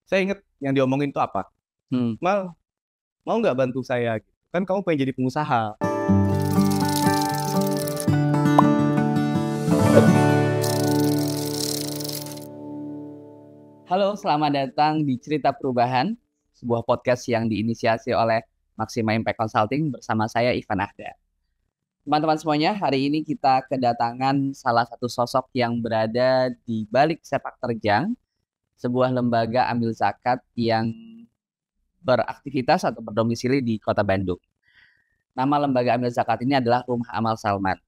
Saya ingat yang diomongin tuh apa? Hmm. Mal, mau nggak bantu saya? Kan kamu pengen jadi pengusaha. Halo, selamat datang di Cerita Perubahan, sebuah podcast yang diinisiasi oleh Maxima Impact Consulting bersama saya Ivan Ahda. Teman-teman semuanya, hari ini kita kedatangan salah satu sosok yang berada di balik sepak terjang, sebuah lembaga amil zakat yang beraktivitas atau berdomisili di Kota Bandung. Nama lembaga amil zakat ini adalah Rumah Amal Salman.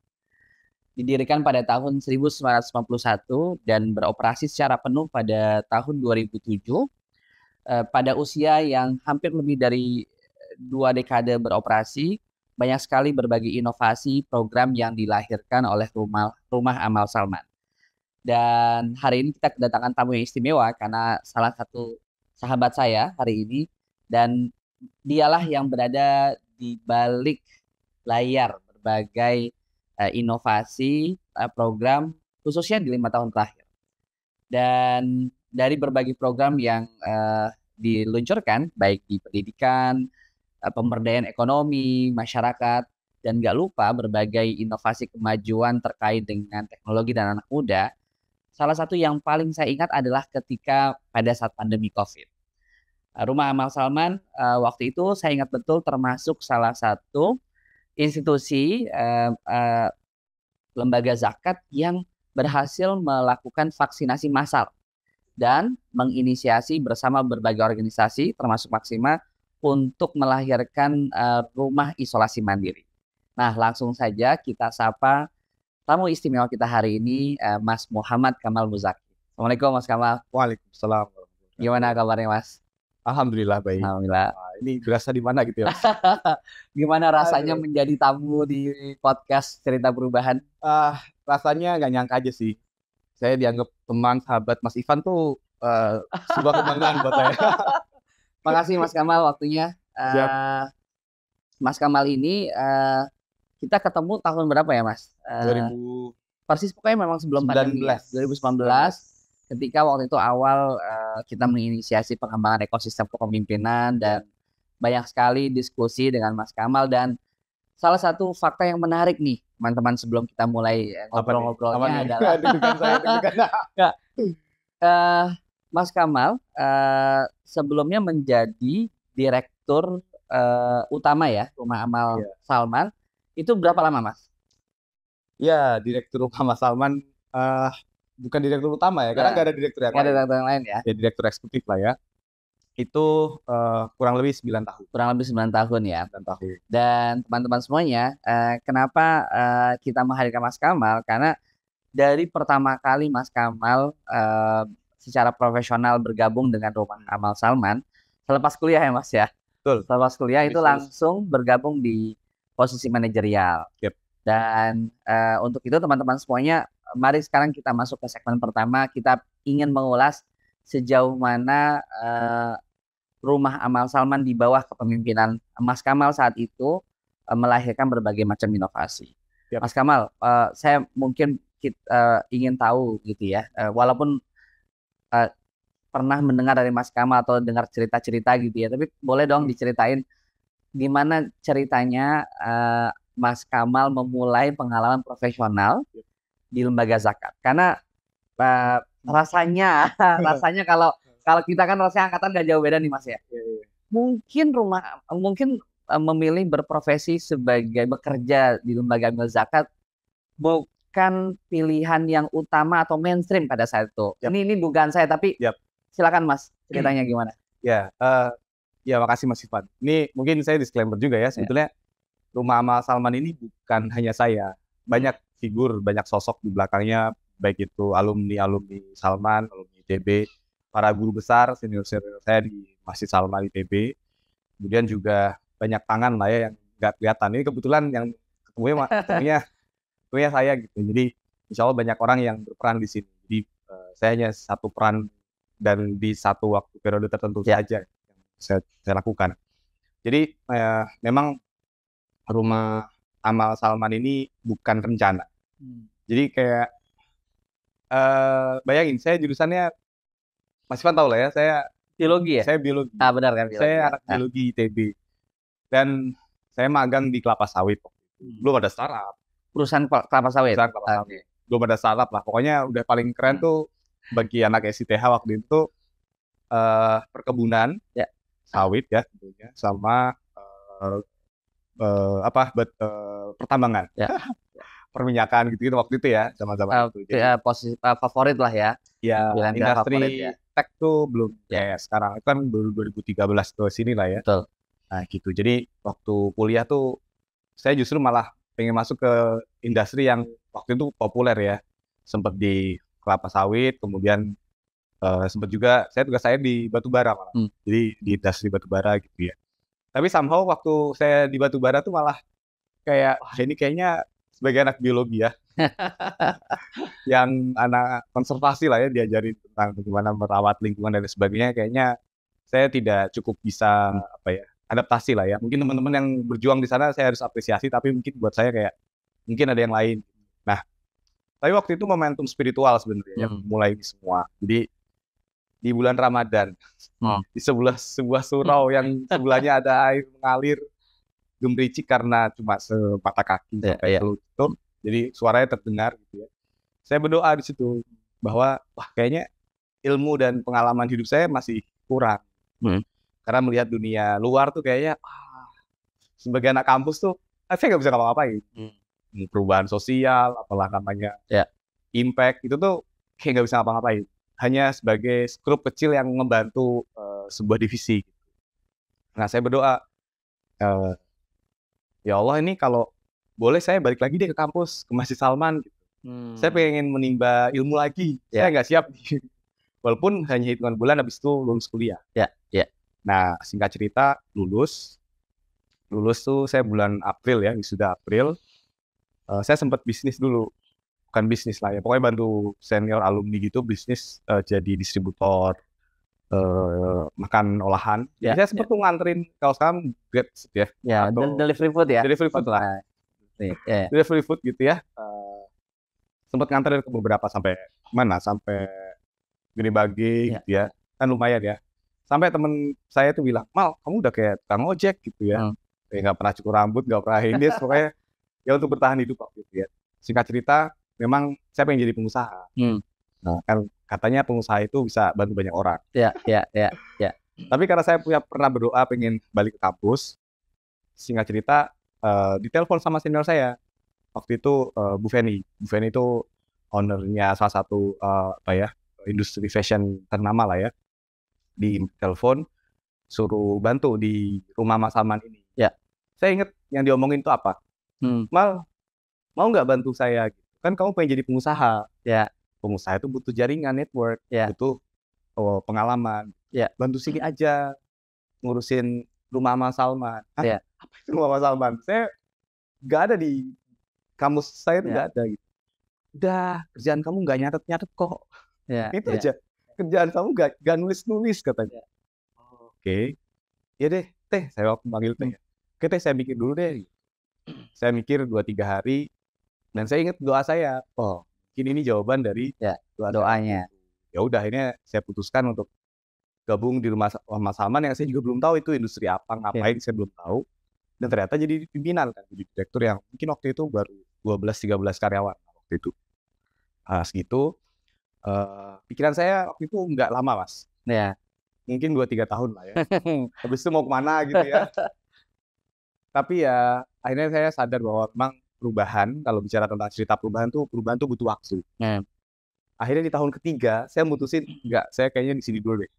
Didirikan pada tahun 1991 dan beroperasi secara penuh pada tahun 2007. Pada usia yang hampir lebih dari 2 dekade beroperasi, banyak sekali berbagai inovasi program yang dilahirkan oleh Rumah Amal Salman. Dan hari ini kita kedatangan tamu yang istimewa karena salah satu sahabat saya hari ini, dan dialah yang berada di balik layar berbagai inovasi program khususnya di 5 tahun terakhir. Dan dari berbagai program yang diluncurkan baik di pendidikan, pemberdayaan ekonomi, masyarakat, dan gak lupa berbagai inovasi kemajuan terkait dengan teknologi dan anak muda, salah satu yang paling saya ingat adalah ketika pada saat pandemi COVID. Rumah Amal Salman waktu itu saya ingat betul termasuk salah satu institusi lembaga zakat yang berhasil melakukan vaksinasi massal dan menginisiasi bersama berbagai organisasi termasuk Maxima untuk melahirkan rumah isolasi mandiri. Nah, langsung saja kita sapa tamu istimewa kita hari ini, Mas Muhammad Kamal Muzaki. Assalamualaikum Mas Kamal. Waalaikumsalam. Gimana kabarnya Mas? Alhamdulillah baik. Alhamdulillah. Ini berasa di mana gitu ya? Gimana rasanya Aduh. menjadi tamu di podcast Cerita Perubahan? Rasanya nggak nyangka aja sih. Saya dianggap teman sahabat Mas Ivan tuh sebuah kebanggaan buat saya. Makasih Mas Kamal waktunya. Siap. Mas Kamal ini kita ketemu tahun berapa ya Mas? 2019. Persis pokoknya memang sebelum pandemi ya, 2019. Ketika waktu itu awal kita menginisiasi pengembangan ekosistem kepemimpinan dan banyak sekali diskusi dengan Mas Kamal, dan salah satu fakta yang menarik nih teman-teman sebelum kita mulai ngobrol-ngobrolnya adalah Mas Kamal sebelumnya menjadi direktur utama ya Rumah Amal Salman. Itu berapa lama Mas? Ya, direktur Rumah Amal Salman bukan direktur utama ya, karena nggak ada direktur yang Nggak ada lain. direktur yang lain ya? Ya, direktur eksekutif lah ya. Itu kurang lebih 9 tahun. Kurang lebih 9 tahun ya. 9 tahun. Dan teman-teman semuanya, kenapa kita menghadirkan Mas Kamal? Karena dari pertama kali Mas Kamal secara profesional bergabung dengan Rumah Amal Salman, selepas kuliah ya Mas ya? Betul. Selepas kuliah itu langsung bergabung di posisi manajerial. Yep. Dan untuk itu teman-teman semuanya, mari sekarang kita masuk ke segmen pertama. Kita ingin mengulas sejauh mana Rumah Amal Salman di bawah kepemimpinan Mas Kamal saat itu melahirkan berbagai macam inovasi. Yep. Mas Kamal, saya mungkin ingin tahu gitu ya, walaupun pernah mendengar dari Mas Kamal atau dengar cerita-cerita gitu ya, tapi boleh dong diceritain gimana ceritanya Mas Kamal memulai pengalaman profesional di lembaga zakat. Karena rasanya kalau kita kan rasanya angkatan gak jauh beda nih Mas ya. Mungkin memilih berprofesi sebagai bekerja di lembaga amil zakat bukan pilihan yang utama atau mainstream pada saat itu. Ini dugaan saya, tapi silakan Mas, ceritanya gimana? Ya, makasih Mas Ivan. Ini mungkin saya disclaimer juga ya, sebetulnya Rumah Amal Salman ini bukan hanya saya. Banyak figur, banyak sosok di belakangnya, baik itu alumni Salman, alumni ITB, para guru besar, senior-senior saya di Masjid Salman ITB. Kemudian juga banyak tangan lah ya yang nggak kelihatan. Ini kebetulan yang ketemunya saya gitu. Jadi insya Allah banyak orang yang berperan di sini. Jadi saya hanya satu peran dan di satu waktu periode tertentu saja yang saya lakukan. Jadi memang Rumah Amal Salman ini bukan rencana. Jadi kayak bayangin, saya jurusannya Mas Ivan tahu lah ya, saya Biologi ya? Saya biologi. Benar kan biologi. Saya anak biologi ITB. Dan saya magang di kelapa sawit. Belum ada startup. Perusahaan kelapa sawit. Perusahaan kelapa sawit. Belum ada startup lah. Pokoknya udah paling keren tuh bagi anak SITH waktu itu perkebunan sawit ya tentunya, sama pertambangan. Perminyakan gitu waktu itu ya, sama-sama itu. Jadi, posisi favorit lah ya. Ya, industri favorit, ya. tech tuh belum kayak sekarang. Itu kan baru 2013 ke sini lah ya. Betul. Nah, gitu. Jadi waktu kuliah tuh saya justru malah pengen masuk ke industri yang waktu itu populer ya. Sempat di kelapa sawit, kemudian sempat juga tugas saya di batubara malah. Jadi di industri batubara gitu ya. Tapi somehow waktu saya di batubara tuh malah kayak, wah ini kayaknya sebagai anak biologi ya, yang anak konservasi lah ya, diajarin tentang bagaimana merawat lingkungan dan sebagainya, kayaknya saya tidak cukup bisa adaptasi lah ya. Mungkin teman-teman yang berjuang di sana saya harus apresiasi, tapi mungkin buat saya kayak mungkin ada yang lain. Nah, tapi waktu itu momentum spiritual sebenarnya yang mulai ini semua. Jadi di bulan Ramadan, di sebuah surau yang sebelahnya ada air mengalir gemericik karena cuma semata kaki sampai lutut, jadi suaranya terdengar gitu ya. Saya berdoa di situ bahwa wah kayaknya ilmu dan pengalaman hidup saya masih kurang. Karena melihat dunia luar tuh kayaknya sebagai anak kampus tuh saya nggak bisa ngapa-ngapain. Perubahan sosial, apalah namanya, impact itu tuh kayak nggak bisa ngapa-ngapain. Hanya sebagai grup kecil yang membantu sebuah divisi. Nah saya berdoa, ya Allah ini kalau boleh saya balik lagi deh ke kampus, ke Masjid Salman. Gitu. Saya pengen menimba ilmu lagi. Saya nggak siap. Walaupun hanya hitungan bulan habis itu lulus kuliah. Nah singkat cerita lulus tuh saya bulan April ya, wisuda April. Saya sempat bisnis dulu. Bukan bisnis lah ya, pokoknya bantu senior alumni gitu bisnis, jadi distributor makan olahan. Jadi saya sempat tuh nganterin kalau sekarang Grab ya. Atau delivery food ya. Delivery food lah. Delivery food gitu ya. Sempat nganterin ke beberapa sampai mana? Sampai Gede Bage gitu ya. Kan lumayan ya. Sampai temen saya tuh bilang, "Mal, kamu udah kayak tukang ojek gitu ya." Kayak nggak pernah cukur rambut, nggak pernah ini, pokoknya ya untuk bertahan hidup waktu itu ya. Singkat cerita, memang saya pengen jadi pengusaha. Nah, kan katanya pengusaha itu bisa bantu banyak orang. Tapi karena saya pernah berdoa pengen balik ke kampus, singkat cerita ditelepon sama senior saya. Waktu itu Bu Feni. Bu Feni itu ownernya salah satu industri fashion ternama lah ya. Di telepon suruh bantu di rumah Mas Salman ini. Saya ingat yang diomongin itu apa? Mal, mau nggak bantu saya? Kan kamu pengen jadi pengusaha. Pengusaha itu butuh jaringan, network, butuh pengalaman. Bantu sini aja ngurusin rumah Mas Salman. Apa itu rumah Mas Salman? Saya nggak ada di kamus saya, tuh nggak ada gitu. Udah, kerjaan kamu nggak nyatet kok. Itu aja. Kerjaan kamu nggak nulis katanya. Oke. Ya deh, Teh, saya waktu panggil Teh. Oke Teh, saya mikir dulu deh. Saya mikir 2-3 hari. Dan saya ingat doa saya. Oh, mungkin ini jawaban dari doanya. Ya udah, akhirnya saya putuskan untuk gabung di rumah Mas Salman yang saya juga belum tahu itu industri apa, ngapain saya belum tahu. Dan ternyata jadi pimpinan kan, jadi direktur yang mungkin waktu itu baru 12-13 karyawan waktu itu. Segitu. Pikiran saya waktu itu nggak lama, Mas. Mungkin 2-3 tahun lah ya. Habis itu mau kemana gitu ya. Tapi ya akhirnya saya sadar bahwa memang perubahan, kalau bicara tentang cerita perubahan tuh butuh waktu. Akhirnya di tahun ketiga saya mutusin enggak, saya kayaknya di sini dulu deh.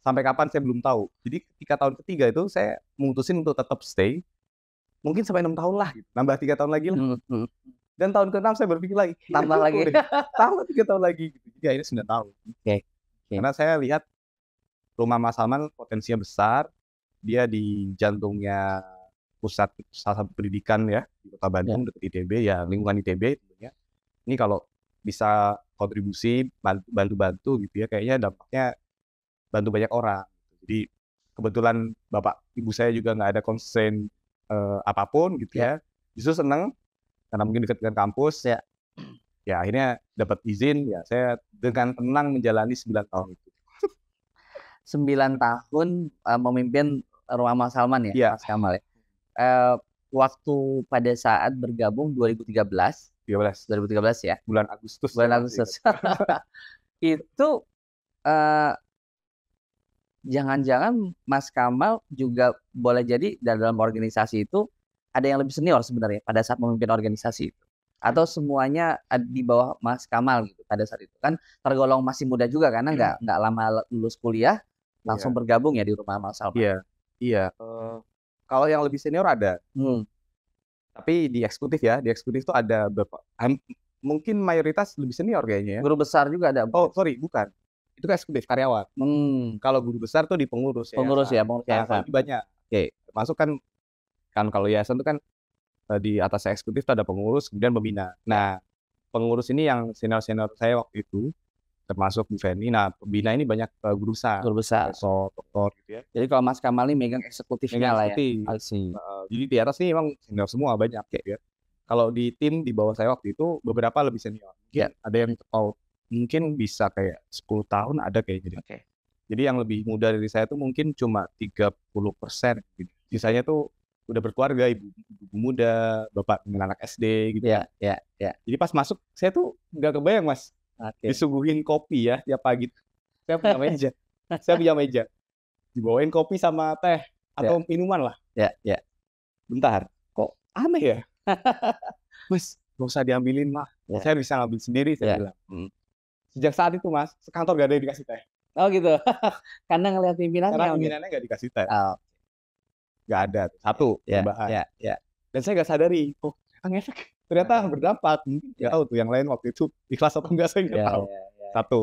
Sampai kapan saya belum tahu. Jadi ketika tahun ketiga itu saya memutusin untuk tetap stay. Mungkin sampai 6 tahun lah gitu. Nambah 3 tahun lagi lah. Dan tahun ke-6 saya berpikir lagi, tambah lagi. Tambah 3 tahun lagi gitu. Jadi akhirnya 9 tahun. Karena saya lihat rumah Mas Salman potensinya besar. Dia di jantungnya pusat salah satu pendidikan ya di Kota Bandung, dekat ITB ya, lingkungan ITB tentunya. Ini kalau bisa kontribusi bantu-bantu gitu ya, kayaknya dampaknya bantu banyak orang. Jadi kebetulan bapak ibu saya juga nggak ada concern apapun gitu ya, justru seneng karena mungkin dekat dengan kampus ya akhirnya dapat izin ya, saya dengan tenang menjalani 9 tahun itu. 9 tahun memimpin Rumah Amal Salman ya, Iya. Mas Kamal ya. Waktu pada saat bergabung 2013 ya, bulan Agustus. bulan Agustus. Itu jangan-jangan Mas Kamal juga boleh jadi dalam organisasi itu ada yang lebih senior sebenarnya pada saat memimpin organisasi itu. Atau semuanya di bawah Mas Kamal gitu pada saat itu. Kan tergolong masih muda juga karena nggak lama lulus kuliah langsung bergabung ya di Rumah Amal Salman. Iya. Kalau yang lebih senior ada. Tapi di eksekutif tuh ada beberapa. Mungkin mayoritas lebih senior kayaknya ya. Guru besar juga ada. Oh, sorry, bukan. Itu kan eksekutif karyawan. Kalau guru besar tuh di pengurus ya. Nah, banyak. Oke, masuk kan kalau yayasan itu kan di atas eksekutif tuh ada pengurus, kemudian pembina. Nah, pengurus ini yang senior-senior saya waktu itu, termasuk Bu Feni. Nah, pembina ini banyak guru besar. Profesor, doktor gitu ya. Jadi kalau Mas Kamal ini megang eksekutifnya lah ya. Jadi di atas ini memang senior semua banyak kayak ya. Kalau di tim di bawah saya waktu itu beberapa lebih senior. Ada yang mungkin bisa kayak 10 tahun ada kayaknya. Jadi yang lebih muda dari saya tuh mungkin cuma 30%. Gitu. Sisanya tuh udah berkeluarga, ibu muda, bapak dengan anak SD gitu. Jadi pas masuk saya tuh nggak kebayang Mas. Disuguhin kopi ya tiap pagi. Saya punya meja. Dibawain kopi sama teh atau minuman lah. Bentar, kok aneh ya? Mas, gak usah diambilin lah. Saya bisa ngambil sendiri, saya bilang. Sejak saat itu Mas, sekantor gak ada yang dikasih teh. Oh gitu. Karena ngelihat pimpinannya. Karena pimpinannya gak dikasih teh. Gak ada. Satu, perubahan. Dan saya gak sadari, ngefek. Ternyata berdampak. Gak tahu tuh yang lain waktu itu ikhlas atau enggak, saya gak tahu. Satu.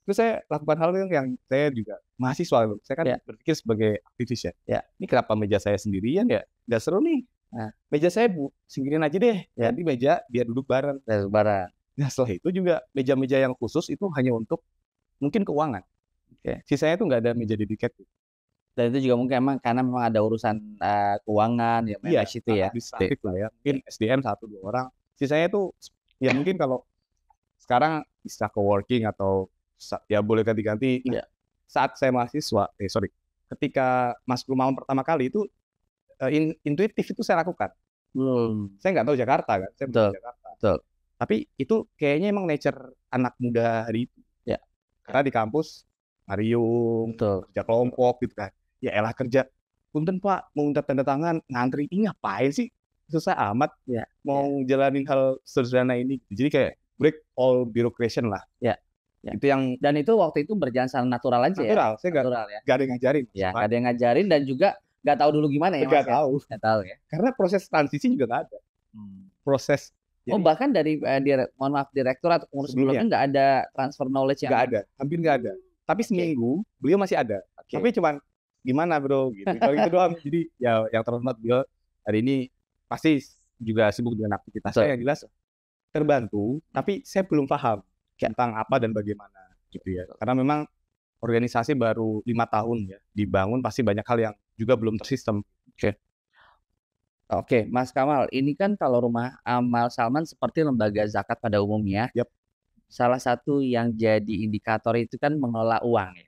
Terus saya lakukan hal yang saya juga mahasiswa. Saya kan berpikir sebagai aktivis ya. Ini kenapa meja saya sendirian ya? Gak seru nih. Nah, meja saya singkirin aja deh. Nanti meja biar duduk bareng. Nah, setelah itu juga meja-meja yang khusus itu hanya untuk mungkin keuangan. Sisanya itu nggak ada meja dedicated. Dan itu juga mungkin karena memang ada urusan keuangan ya situ ya. Administratif lah ya. Mungkin SDM 1-2 orang. Sisanya itu ya mungkin kalau sekarang bisa coworking atau ya boleh ganti-ganti. Saat saya mahasiswa, ketika masuk Rumah Amal pertama kali itu intuitif itu saya lakukan. Saya nggak tahu Jakarta kan, saya bukan Jakarta. Tapi itu kayaknya emang nature anak muda hari itu. Karena di kampus Marium, kerja kelompok gitu kan. Ya elah kerja. Punten Pak, mau minta tanda tangan, ngantri. Ini ngapain sih? Susah amat. Mau jalanin hal sederhana ini. Jadi kayak break all bureaucration lah. Itu yang dan itu waktu itu berjalan secara natural aja saya nggak ada yang ngajarin. Nggak ada yang ngajarin dan juga nggak tahu dulu gimana ya Mas. Nggak tahu ya. Karena proses transisi juga nggak ada. Proses. Bahkan dari direktur atau pengurus sebelumnya nggak ada transfer knowledge yang nggak ada, hampir nggak ada. Tapi seminggu beliau masih ada. Tapi cuman gimana bro gitu. Kalau gitu doang. Jadi ya yang terhormat beliau hari ini pasti juga sibuk dengan aktivitas saya yang jelas terbantu. Tapi saya belum paham tentang apa dan bagaimana gitu ya. Karena memang organisasi baru 5 tahun ya dibangun, pasti banyak hal yang juga belum tersistem. Oke, Mas Kamal, ini kan kalau Rumah Amal Salman seperti lembaga zakat pada umumnya. Salah satu yang jadi indikator itu kan mengelola uang ya,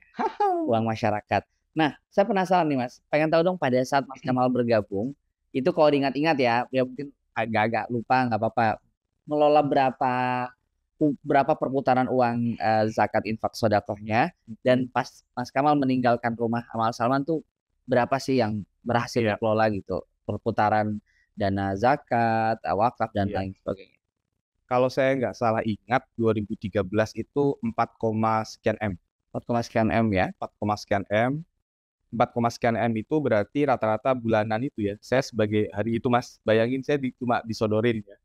uang masyarakat. Nah, saya penasaran nih Mas, pengen tahu dong pada saat Mas Kamal bergabung, itu kalau diingat-ingat ya mungkin agak-agak lupa nggak apa-apa. Mengelola berapa perputaran uang zakat infak sedekahnya, dan pas Mas Kamal meninggalkan Rumah Amal Salman tuh berapa sih yang berhasil dikelola gitu? Perputaran dana zakat, wakaf dan lain sebagainya. Kalau saya nggak salah ingat 2013 itu 4, sekian M. 4, sekian M ya. 4, sekian M. 4, sekian M itu berarti rata-rata bulanan itu ya. Saya sebagai hari itu Mas, bayangin saya cuma disodorin ya.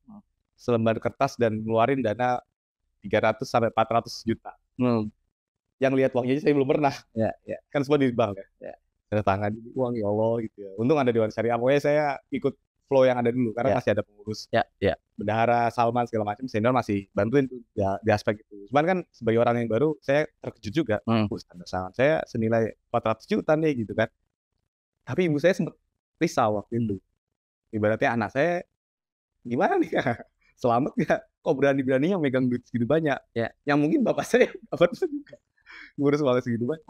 Selembar kertas dan ngeluarin dana 300 sampai 400 juta. Yang lihat uangnya saya belum pernah. Kan semua di bank ya. Tanda tangan uang ya Allah gitu ya. Untung ada Dewan Syariah. Pokoknya saya ikut flow yang ada dulu karena masih ada pengurus. Bendahara, Salman segala macam senior masih bantuin tuh di aspek itu. Cuman kan sebagai orang yang baru saya terkejut juga. Tanda tangan saya senilai 400 juta nih gitu kan. Tapi ibu saya sempat risau waktu itu. Ibaratnya anak saya gimana nih selamat nggak? Kok berani-beraninya megang duit segitu banyak? Yang mungkin bapak saya juga ngurus uang segitu banyak.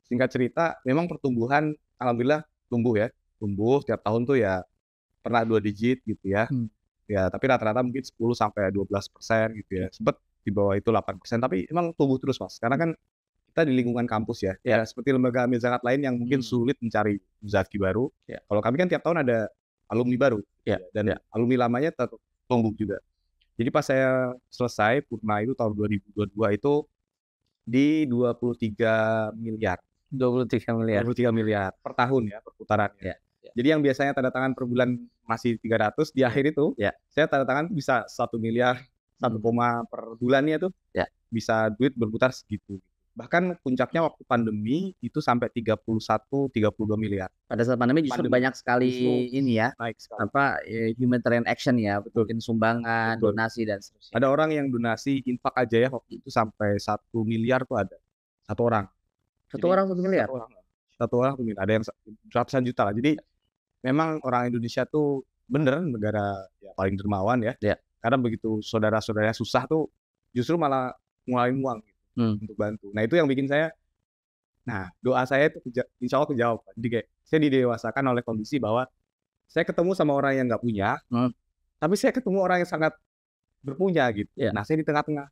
singkat cerita, memang pertumbuhan alhamdulillah tumbuh tiap tahun tuh ya pernah 2 digit gitu ya. Ya, tapi rata-rata mungkin 10-12% gitu ya. Sempet di bawah itu 8%, tapi emang tumbuh terus, Mas. Karena kan kita di lingkungan kampus ya. Ya seperti lembaga amil zakat lain yang mungkin sulit mencari muzaki baru. Kalau kami kan tiap tahun ada alumni baru. Dan alumni lamanya tetap tumbuh juga. Jadi pas saya selesai purna itu tahun 2022 itu di 23 miliar. 23 miliar. 23 miliar per tahun ya perputarannya. Jadi yang biasanya tanda tangan per bulan masih 300, di akhir itu saya tanda tangan bisa 1 miliar, 1, per bulannya tuh bisa duit berputar segitu. Bahkan puncaknya waktu pandemi itu sampai 31-32 miliar. Pada saat pandemi justru banyak sekali ini ya, naik sekali. Humanitarian action ya, mungkin sumbangan, donasi dan seterusnya. Ada orang yang donasi infak aja ya waktu itu sampai 1 miliar tuh ada. Satu orang. Satu orang 1 miliar? Satu orang 1 miliar. Ada yang ratusan juta lah. Jadi memang orang Indonesia tuh bener negara paling dermawan ya. Karena begitu saudara-saudaranya susah tuh justru malah ngeluarin uang gitu, untuk bantu. Nah itu yang bikin saya, doa saya itu insya Allah kejawab. Jadi kayak saya didewasakan oleh kondisi bahwa saya ketemu sama orang yang nggak punya, tapi saya ketemu orang yang sangat berpunya gitu. Nah saya di tengah-tengah.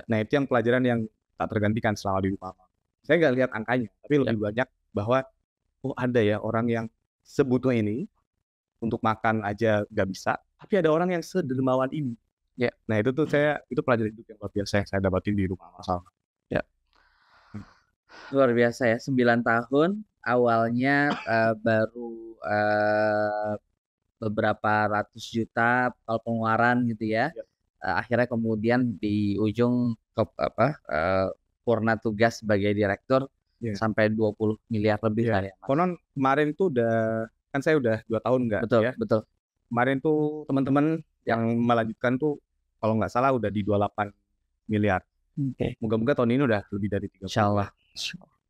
Nah itu yang pelajaran yang tak tergantikan selama di rumah. Saya nggak lihat angkanya, tapi lebih banyak bahwa ada ya orang yang sebutuh ini untuk makan aja nggak bisa, tapi ada orang yang sedermawan ini. Nah itu tuh itu pelajaran hidup yang luar biasa yang saya dapatin di rumah Mas Salman. Luar biasa ya, 9 tahun awalnya baru beberapa ratus juta kalau pengeluaran gitu ya. Akhirnya kemudian di ujung purna tugas sebagai direktur sampai 20 miliar lebih lah ya. Konon kemarin itu kan saya udah 2 tahun enggak ya. Betul. Kemarin tuh teman-teman yang melanjutkan tuh kalau nggak salah udah di 28 miliar. Moga-moga tahun ini udah lebih dari 30. Insyaallah.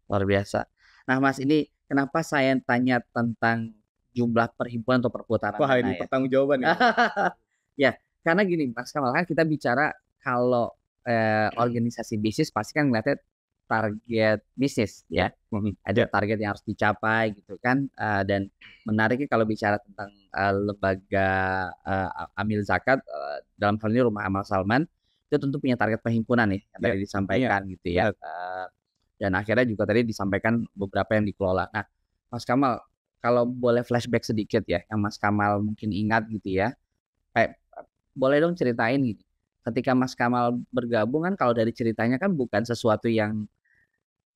Luar biasa. Nah Mas, ini kenapa saya tanya tentang jumlah perhimpunan atau perputaran dana? Wah ini pertanggungjawaban ya. Ya, karena gini Mas Kamal, kan kita bicara kalau organisasi bisnis pasti kan ngeliatnya target bisnis ya. Ada target yang harus dicapai gitu kan. Dan menariknya kalau bicara tentang lembaga amil zakat, dalam hal ini Rumah Amal Salman, itu tentu punya target perhimpunan ya yang tadi disampaikan gitu ya. Dan akhirnya juga tadi disampaikan beberapa yang dikelola. Nah Mas Kamal, kalau boleh flashback sedikit ya, yang Mas Kamal mungkin ingat gitu ya, boleh dong ceritain gitu. Ketika Mas Kamal bergabung kan kalau dari ceritanya kan bukan sesuatu yang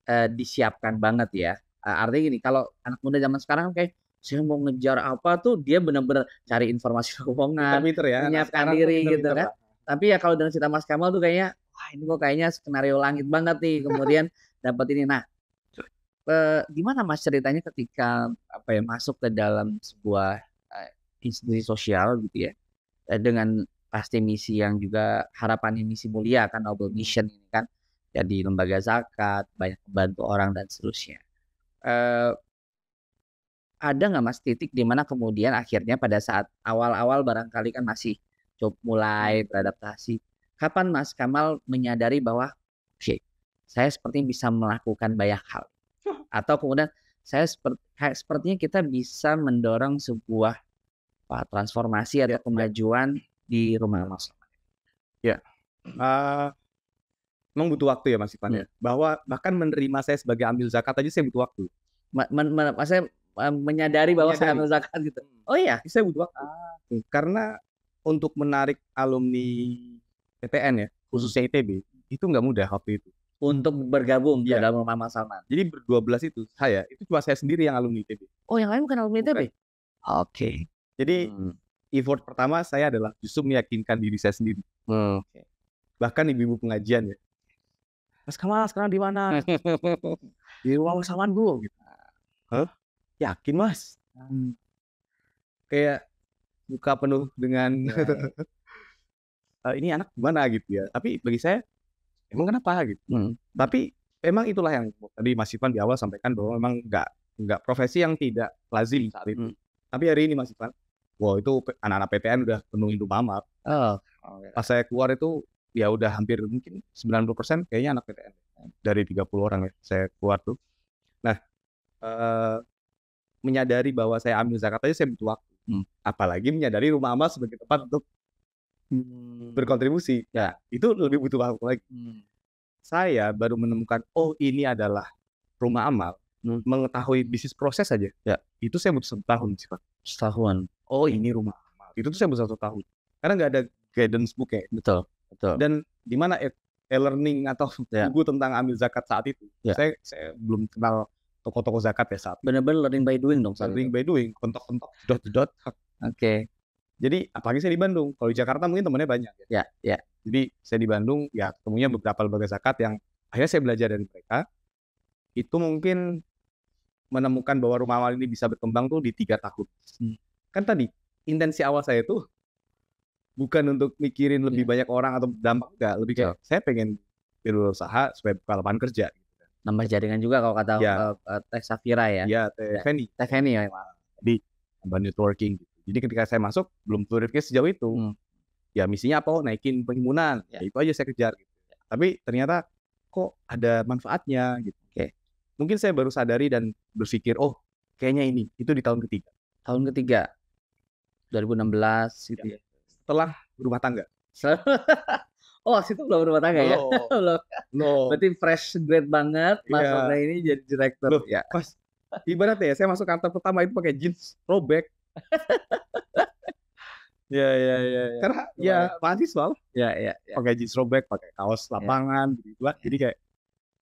disiapkan banget ya. Artinya gini, kalau anak muda zaman sekarang kayak saya mau ngejar apa tuh dia benar-benar cari informasi lowongan, menyiapkan diri gitu kan. Tapi ya kalau dengan cerita Mas Kamal tuh kayaknya, wah ini kok kayaknya skenario langit banget nih. Kemudian dapat ini. Nah, gimana Mas ceritanya ketika masuk ke dalam sebuah institusi sosial gitu ya, dengan pasti misi yang juga harapannya misi mulia kan, noble mission ini kan, jadi lembaga zakat, banyak membantu orang dan seterusnya. Ada nggak Mas titik di mana kemudian akhirnya pada saat awal-awal barangkali kan masih mulai beradaptasi, kapan Mas Kamal menyadari bahwa saya sepertinya bisa melakukan banyak hal, atau kemudian saya sepertinya kita bisa mendorong sebuah transformasi atau kemajuan di Rumah Amal Salman? Memang butuh waktu ya Mas Ivan ya. Bahwa bahkan menerima saya sebagai amil zakat aja saya butuh waktu. Saya menyadari bahwa saya amil zakat gitu. Oh iya, saya butuh waktu. Karena untuk menarik alumni PTN ya, khususnya ITB, itu nggak mudah waktu itu. Untuk bergabung ke dalam Rumah Amal Salman. Jadi ber-12 itu itu cuma saya sendiri yang alumni ITB. Oh, yang lain bukan alumni ITB? Oke. Jadi effort pertama saya adalah justru meyakinkan diri saya sendiri. Bahkan ibu-ibu pengajian ya, Mas Kamal sekarang di mana? Di Rumah Amal Salman Bu. Gitu. Hah? Yakin Mas? Kayak buka penuh dengan ini anak gimana gitu ya. Tapi bagi saya emang kenapa gitu. Tapi memang itulah yang tadi Mas Ivan di awal sampaikan bahwa memang nggak profesi yang tidak lazim saat itu. Tapi hari ini Mas Ivan, itu anak-anak PTN udah penuhin Rumah Amal. Pas saya keluar itu ya udah hampir mungkin 90% kayaknya anak PTN. Dari 30 orang ya saya keluar tuh. Eh, menyadari bahwa saya ambil zakat aja saya butuh waktu. Apalagi menyadari rumah amal sebagai tempat untuk berkontribusi. Ya. Itu lebih butuh waktu lagi. Saya baru menemukan, oh ini adalah rumah amal. Mengetahui bisnis proses saja. Ya. Itu saya butuh 1 tahun sih, Pak. Setahunan. Oh ini rumah amal. Itu tuh saya butuh 1 tahun. Karena nggak ada guidance book ya. Betul. Dan di mana e-learning atau Ya. buku tentang ambil zakat saat itu. Ya. Saya belum kenal toko-toko zakat ya saat itu. Benar-benar learning by doing dong. Learning by doing, kontok-kontok, dot-dot. Oke. Jadi apalagi saya di Bandung. Kalau di Jakarta mungkin temannya banyak ya. Ya. Jadi saya di Bandung ya ketemunya beberapa lembaga zakat yang akhirnya saya belajar dari mereka. Itu mungkin menemukan bahwa rumah amal ini bisa berkembang tuh di 3 tahun. Kan tadi intensi awal saya tuh bukan untuk mikirin lebih banyak orang atau dampak, enggak, lebih kayak saya pengen berusaha supaya buka lapangan kerja. Nambah jaringan juga kalau kata Teh Safira ya. Iya, Teh Feni. Teh Feni ya. Jadi nambah networking gitu. Jadi ketika saya masuk belum berpikir sejauh itu. Ya misinya apa? Naikin penghimpunan. Ya itu aja saya kejar gitu. Tapi ternyata kok ada manfaatnya gitu. Mungkin saya baru sadari dan berpikir, oh kayaknya ini. Itu di tahun ketiga. Tahun ketiga. 2016 gitu ya. Setelah berumah tangga. Oh, situ belum berumah tangga ya? Loh. Berarti fresh grade banget. Mas Ronda ini jadi direktur. Loh, ya. Pas ibaratnya ya, saya masuk kantor pertama itu pakai jeans robek. Ya. Karena ya mahasiswa lah. Ya. Pakai jeans robek, pakai kaos lapangan gitu lah. Jadi kayak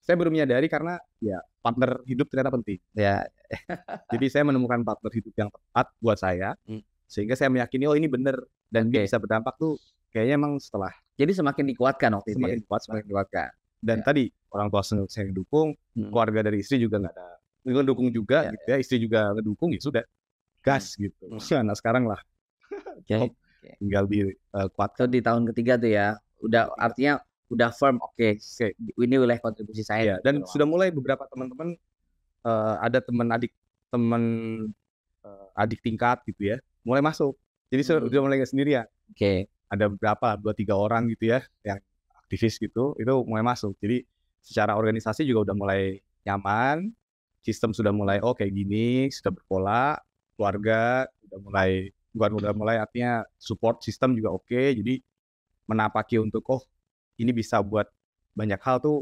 saya baru menyadari karena ya partner hidup ternyata penting. Ya. Jadi saya menemukan partner hidup yang tepat buat saya. Sehingga saya meyakini oh ini benar dan dia bisa berdampak tuh kayaknya emang setelah. Jadi semakin dikuatkan waktu itu. Semakin dikuatkan. Dan tadi orang tua saya dukung, keluarga dari istri juga nggak ada ngedukung juga gitu ya. Istri juga ngedukung ya sudah gas gitu. Nah sekarang lah. Tinggal dikuatkan. Itu di tahun ketiga tuh ya. Udah artinya udah firm oke. Ini wilayah kontribusi saya. Dan sudah mulai beberapa teman-teman ada teman adik tingkat gitu ya. Mulai masuk. Jadi sudah mulai nggak sendirian. Ada beberapa 2-3 orang gitu ya yang aktivis gitu, itu mulai masuk. Jadi secara organisasi juga udah mulai nyaman, sistem sudah mulai kayak gini, sudah berpola, keluarga udah mulai artinya support sistem juga oke. Jadi menapaki untuk ini bisa buat banyak hal tuh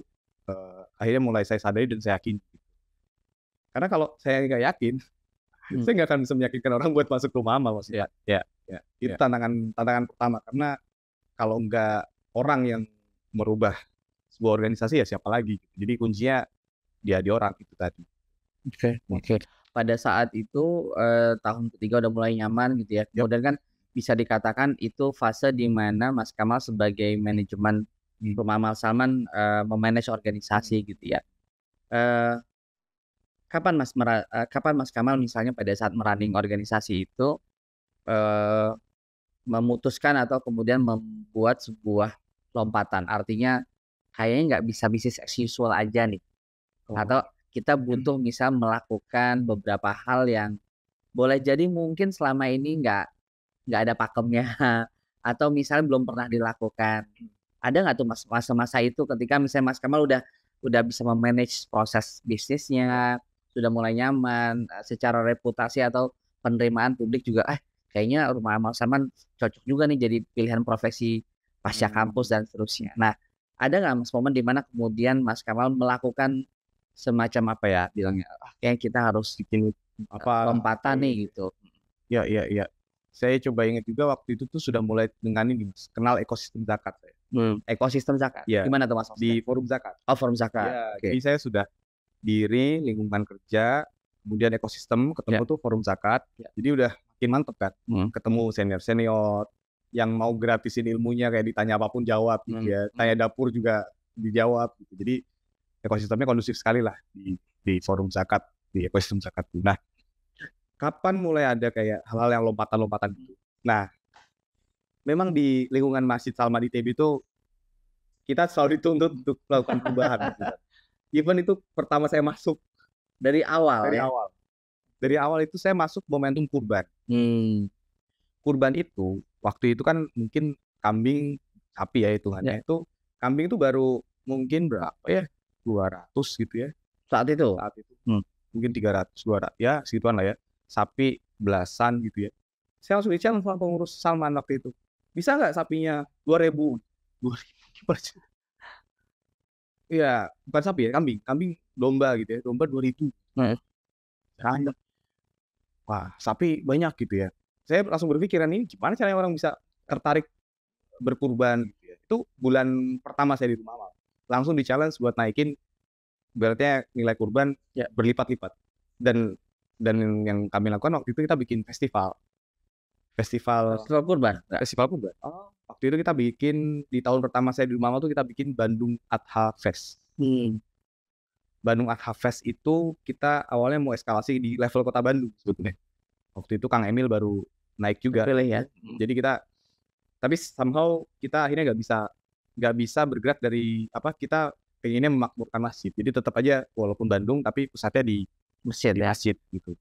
akhirnya mulai saya sadari dan saya yakin. Karena kalau saya nggak yakin, saya nggak akan bisa meyakinkan orang buat masuk rumah amal maksudnya. Ya. Itu tantangan pertama karena kalau nggak orang yang merubah sebuah organisasi ya siapa lagi. Jadi kuncinya dia di orang itu tadi. Oke. Pada saat itu tahun ketiga udah mulai nyaman gitu ya. Kemudian kan bisa dikatakan itu fase di mana Mas Kamal sebagai manajemen Rumah Amal Salman memanage organisasi gitu ya. Kapan Mas Kamal misalnya pada saat merunning organisasi itu memutuskan atau kemudian membuat sebuah lompatan, artinya kayaknya nggak bisa bisnis as usual aja nih, atau kita butuh misal melakukan beberapa hal yang boleh jadi mungkin selama ini nggak ada pakemnya atau misalnya belum pernah dilakukan. Ada nggak tuh masa-masa itu ketika misalnya Mas Kamal udah bisa memanage proses bisnisnya, sudah mulai nyaman, secara reputasi atau penerimaan publik juga kayaknya Rumah Amal Salman cocok juga nih jadi pilihan profesi pasca kampus dan seterusnya. Nah, ada nggak Mas momen di mana kemudian Mas Kamal melakukan semacam apa ya bilangnya, kayak kita harus bikin lompatan nih gitu. Ya. Saya coba ingat juga waktu itu tuh sudah mulai dengan ini Mas, kenal ekosistem zakat saya. Ekosistem zakat. Ya. Gimana tuh Mas? Di forum zakat. Oh, forum zakat. Ya, jadi saya sudah diri lingkungan kerja, kemudian ekosistem, ketemu tuh forum zakat. Jadi udah makin mantep kan. Ketemu senior yang mau gratisin ilmunya kayak ditanya apapun jawab gitu ya. Tanya dapur juga dijawab gitu. Jadi ekosistemnya kondusif sekali lah di forum zakat, di ekosistem zakat. Nah, kapan mulai ada kayak hal-hal yang lompatan-lompatan gitu. Nah, memang di lingkungan Masjid Salman ITB itu kita selalu dituntut untuk melakukan perubahan. Gitu. Even itu pertama saya masuk dari awal. Dari awal itu saya masuk momentum kurban. Kurban itu waktu itu kan mungkin kambing sapi ya hitungannya. Itu kambing itu baru mungkin berapa ya? 200 gitu ya. Saat itu. Mungkin 300, 200, ya segituan lah ya. Sapi belasan gitu ya. Saya langsung di-challenge sama pengurus Salman waktu itu. Bisa nggak sapinya 2.000? 2.000 per juta. Iya, bukan sapi ya, kambing. Kambing domba gitu ya. Domba 2.000. Banyak. Wah, sapi banyak gitu ya. Saya langsung berpikiran ini gimana caranya orang bisa tertarik berkurban gitu ya. Itu bulan pertama saya di rumah amal. Langsung di-challenge buat naikin berarti nilai kurban ya berlipat-lipat. Dan yang kami lakukan waktu itu kita bikin festival kurban. Festival kurban. Waktu itu kita bikin di tahun pertama saya di rumah tuh kita bikin Bandung Adha Fest. Bandung Adha Fest itu kita awalnya mau eskalasi di level kota Bandung sebetulnya. Waktu itu Kang Emil baru naik juga. Ya. Jadi tapi somehow kita akhirnya nggak bisa bergerak dari kita pengennya memakmurkan masjid. Jadi tetap aja walaupun Bandung tapi pusatnya di masjid gitu.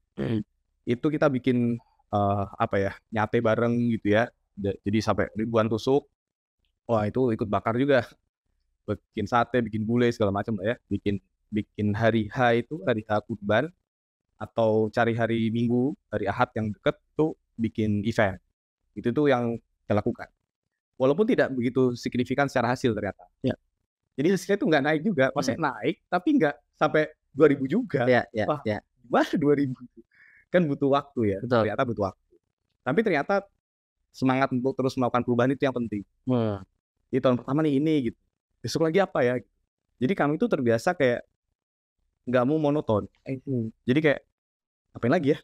Itu kita bikin nyate bareng gitu ya. Jadi sampai ribuan tusuk. Wah, itu ikut bakar juga. Bikin sate, bikin gulai segala macam lah ya. Bikin hari H itu hari H kurban atau cari hari Minggu, hari Ahad yang deket tuh bikin event. Itu tuh yang kita lakukan. Walaupun tidak begitu signifikan secara hasil ternyata. Ya. Jadi hasilnya itu nggak naik juga, maksudnya naik tapi nggak sampai 2.000 juga. Wah, gimana 2.000? Kan butuh waktu ya. Betul. Ternyata butuh waktu. Tapi ternyata semangat untuk terus melakukan perubahan itu yang penting. Di tahun pertama nih ini gitu. Besok lagi apa ya? Jadi kami itu terbiasa kayak nggak mau monoton. Jadi kayak apain lagi ya?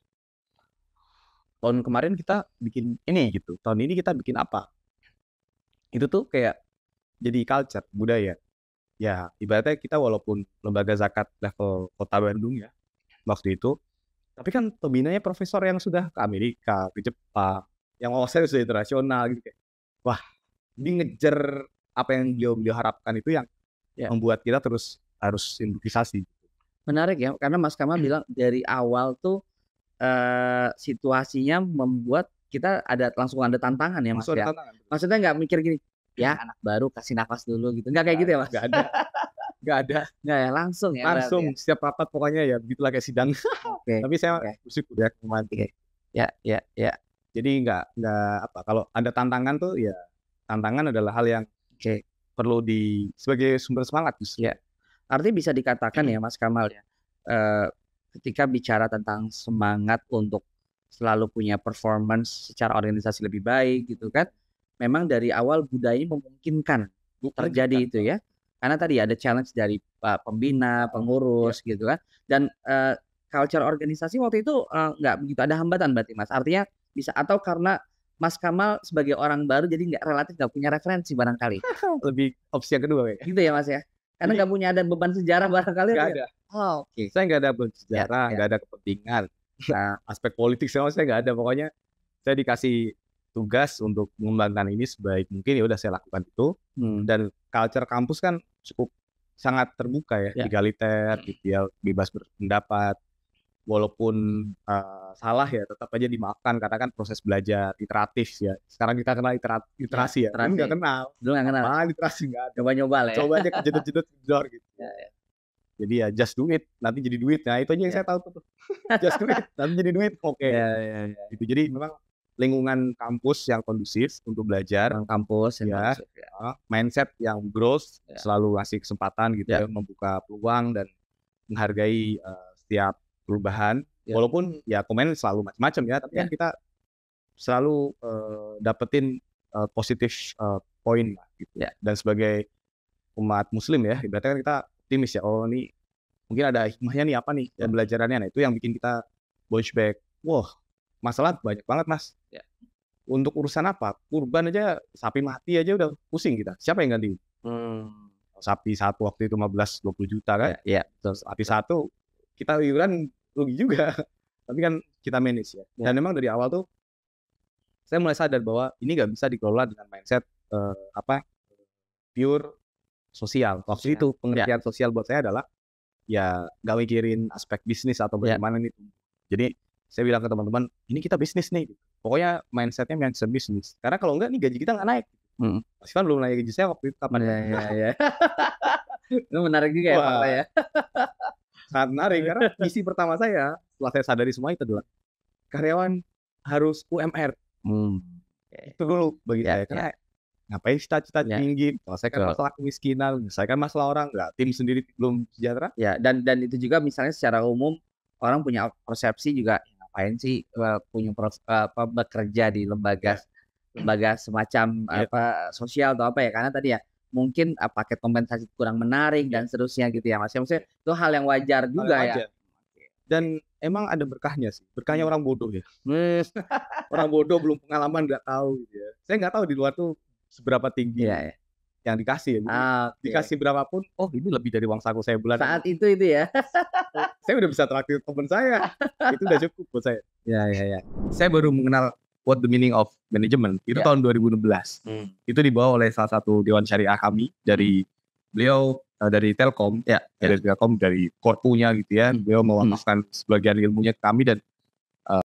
Tahun kemarin kita bikin ini gitu. Tahun ini kita bikin apa? Itu tuh kayak jadi culture, budaya. Ya, ibaratnya kita walaupun lembaga zakat level kota Bandung ya waktu itu, tapi kan pembinanya profesor yang sudah ke Amerika, ke Jepang, yang wawasannya sudah internasional gitu kayak. Wah, ini ngejar apa yang beliau harapkan itu yang membuat kita terus harus improvisasi. Menarik ya, karena Mas Kamal bilang dari awal tuh situasinya membuat kita langsung ada tantangan ya Mas ya. Maksudnya nggak mikir gini, ya anak baru kasih nafas dulu gitu. Nggak kayak gitu ya Mas? Nggak ada. Nggak ya, langsung ya. Langsung ya? Setiap rapat pokoknya ya begitulah kayak sidang. Tapi saya bersyukur ya kemarin. Ya. Jadi nggak kalau ada tantangan tuh ya tantangan adalah hal yang perlu sebagai sumber semangat justru. Ya. Artinya bisa dikatakan ya Mas Kamal ya, ketika bicara tentang semangat untuk selalu punya performance secara organisasi lebih baik gitu kan, memang dari awal budaya memungkinkan terjadi itu ya. Karena tadi ada challenge dari pembina, pengurus gitu kan. Dan culture organisasi waktu itu nggak begitu ada hambatan berarti Mas. Artinya bisa, atau karena Mas Kamal sebagai orang baru jadi relatif nggak punya referensi barangkali. Lebih opsi yang kedua kayak. Gitu ya Mas ya. Karena nggak punya ada beban sejarah barangkali. Nggak ada. Saya nggak ada beban sejarah, nggak ada kepentingan. Nah, aspek politik saya nggak ada. Pokoknya saya dikasih tugas untuk mengembangkan ini sebaik mungkin, ya udah saya lakukan itu. Dan culture kampus kan cukup sangat terbuka ya, egaliter, gitu ya, bebas berpendapat. Walaupun salah ya tetap aja dimaafkan karena kan proses belajar iteratif ya. Sekarang kita kenal iterasi ya. Dulu nggak kenal. Literasi nggak ada. Coba-coba lah ya. Coba aja kejedot-jedot jedor gitu. Jadi ya just do it, nanti jadi duit. Nah itu aja yang saya tahu tuh. Just do it, nanti jadi duit. Oke. Gitu. Jadi memang lingkungan kampus yang kondusif untuk belajar. Kampus ya. Mindset yang growth, selalu ngasih kesempatan gitu ya, membuka peluang dan menghargai setiap perubahan. Walaupun ya komen selalu macam-macam ya, tapi kan kita selalu dapetin positif poin gitu. Dan sebagai umat muslim ya, ibaratnya kan kita optimis ya, oh ini mungkin ada hikmahnya nih apa nih pembelajarannya. Nah itu yang bikin kita bounce back. Wah, masalah banyak banget Mas. Untuk urusan apa? Kurban aja, sapi mati aja udah pusing kita. Siapa yang ganti? Sapi satu waktu itu 15-20 juta kan? Terus sapi satu kita iuran rugi juga. Tapi kan kita manage ya. Dan memang dari awal tuh saya mulai sadar bahwa ini nggak bisa dikelola dengan mindset pure sosial. Waktu itu pengertian sosial buat saya adalah ya nggak mikirin aspek bisnis atau bagaimana nih. Jadi saya bilang ke teman-teman, ini kita bisnis nih. Pokoknya mindsetnya mindset bisnis. Karena kalau enggak nih gaji kita nggak naik. Mas kan belum naik gaji saya waktu itu kapan? Itu menarik juga ya Pak ya. Sangat menarik karena misi pertama saya setelah saya sadari semua itu adalah karyawan harus UMR. Itu dulu bagi saya karena ngapain cita-cita tinggi, selesaikan masalah kemiskinan, selesaikan masalah orang, nggak tim sendiri belum sejahtera. Ya, dan itu juga misalnya secara umum orang punya persepsi juga ngapain sih punya bekerja di lembaga semacam sosial atau apa ya, karena tadi ya mungkin paket kompensasi kurang menarik dan seterusnya gitu ya Mas. Maksudnya itu hal yang wajar juga ya. Dan emang ada berkahnya sih. Berkahnya orang bodoh ya. Orang bodoh belum pengalaman nggak tahu gitu ya. Saya nggak tahu di luar tuh seberapa tinggi yang dikasih ya. Dikasih berapapun, oh ini lebih dari uang saku saya bulan. Saat itu ya. Saya udah bisa traktir teman saya. Itu udah cukup buat saya. Ya. Saya baru mengenal what the meaning of management itu tahun 2016. Itu dibawa oleh salah satu dewan syariah kami dari beliau dari Telkom, dari Telkom, dari Korpunya gitu ya. Beliau mewakafkan sebagian ilmunya ke kami dan